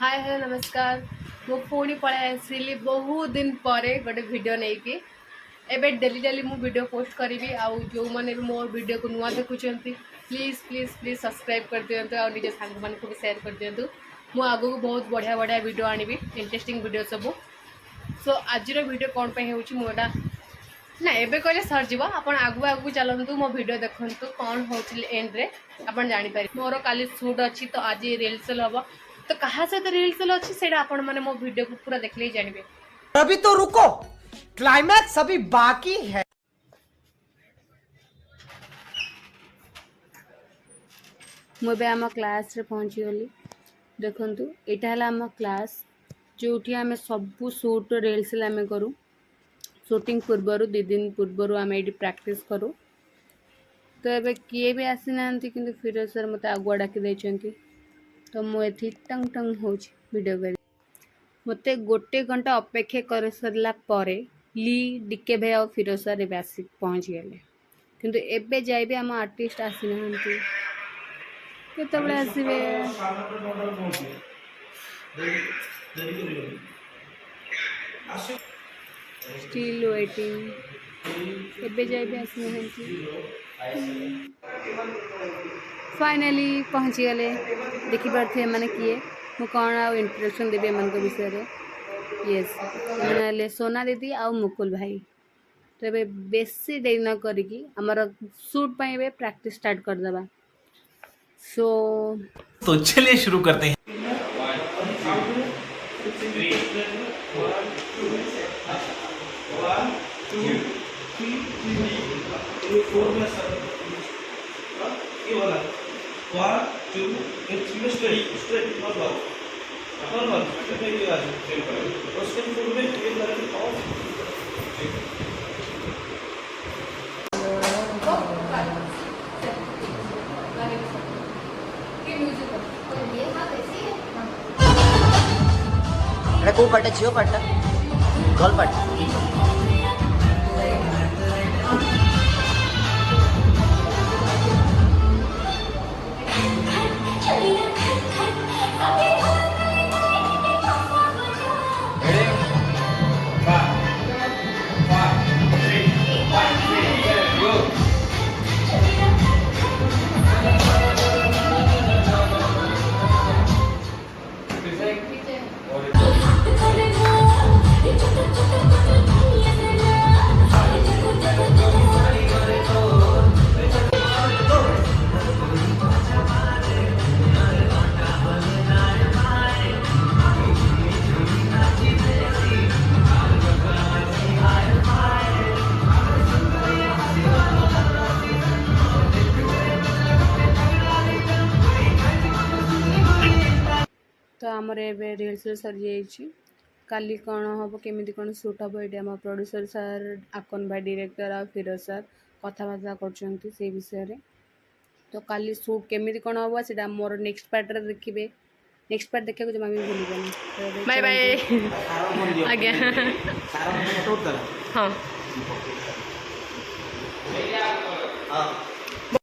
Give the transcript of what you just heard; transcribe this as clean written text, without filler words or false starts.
Hi hello नमस्कार। मो पुणी पळाई आसली बहुत दिन पर गोटे वीडियो नहीं कि एबे डेली डेली मु वीडियो पोस्ट करी आउ जो मैंने भी मो वीडियो को नुआ देखुं प्लीज प्लीज प्लीज सब्सक्राइब कर दिंतु और निज सांग मान को भी शेयर कर दिंतु। मु आगु को बहुत बढ़िया बढ़िया वीडियो आनी इंटरेस्टिंग वीडियो सब। सो आज वीडियो कौन पे होटा ना एबे कहले सरजी आपन आगु आगु चलतु मो वीडियो देखंतु कौन हो एंड रे आपन जानि पारे। मोर काली शूट अच्छी तो आज रिहर्सल हम तो कहा सहित रिहर्सल अच्छी से आपण माने मो वीडियो को पूरा देखले ही जानबे। अभी तो रुको, क्लाइमैक्स अभी बाकी है। मुझे आम क्लास रे पहुँची गली। देखंतु एटा हला आम क्लास जोठी आमे सबु शूट रिहर्सल आमे करू। शूटिंग पूर्वर 2 दिन पूर्वर आम ये प्रैक्टिस करूँ। तो ये किए भी आसी ना कि फिरोज सर मत आगुआ डाकी तो मुझे टंग टंग हो वीडियो कर मत गोटे घंटा अपेक्षा कर सरला ली डीके भाई और फिरोज सर ए आसिक पहुँची गले किंतु एबे जाइबे आम आर्टिस्ट आसी ना केतबे आसीबे स्टिल वेटिंग एबे जाइबे आसी ना फाइनाली पहुँची गले। देखी पारे मैंने किए मु कौन आ इंट्रोडक्शन देवी एम विषय में। येस मैंने सोना दीदी आ मुकुल भाई। तो ये बेसी देरी न करी आमर शूट पे प्रैक्टिस स्टार्ट करदे। सो तो चलिए शुरू करते हैं। को पार्ट झील पार्ट गर्ल पार्ट तो आमर ए रिहर्सल सरी जाइए। काली कौन हम केमी कौन शूट हम ये आम प्रोड्यूसर सर आकन भाई डायरेक्टर आ फिरोज सर कथबार्ता कर विषय में। तो काली शूट केमी कौन हम से मोर नेक्स्ट पार्ट रे देखिए। नेक्स्ट पार्ट देखा जमा भी भूल बाय बाय आज्ञा हाँ।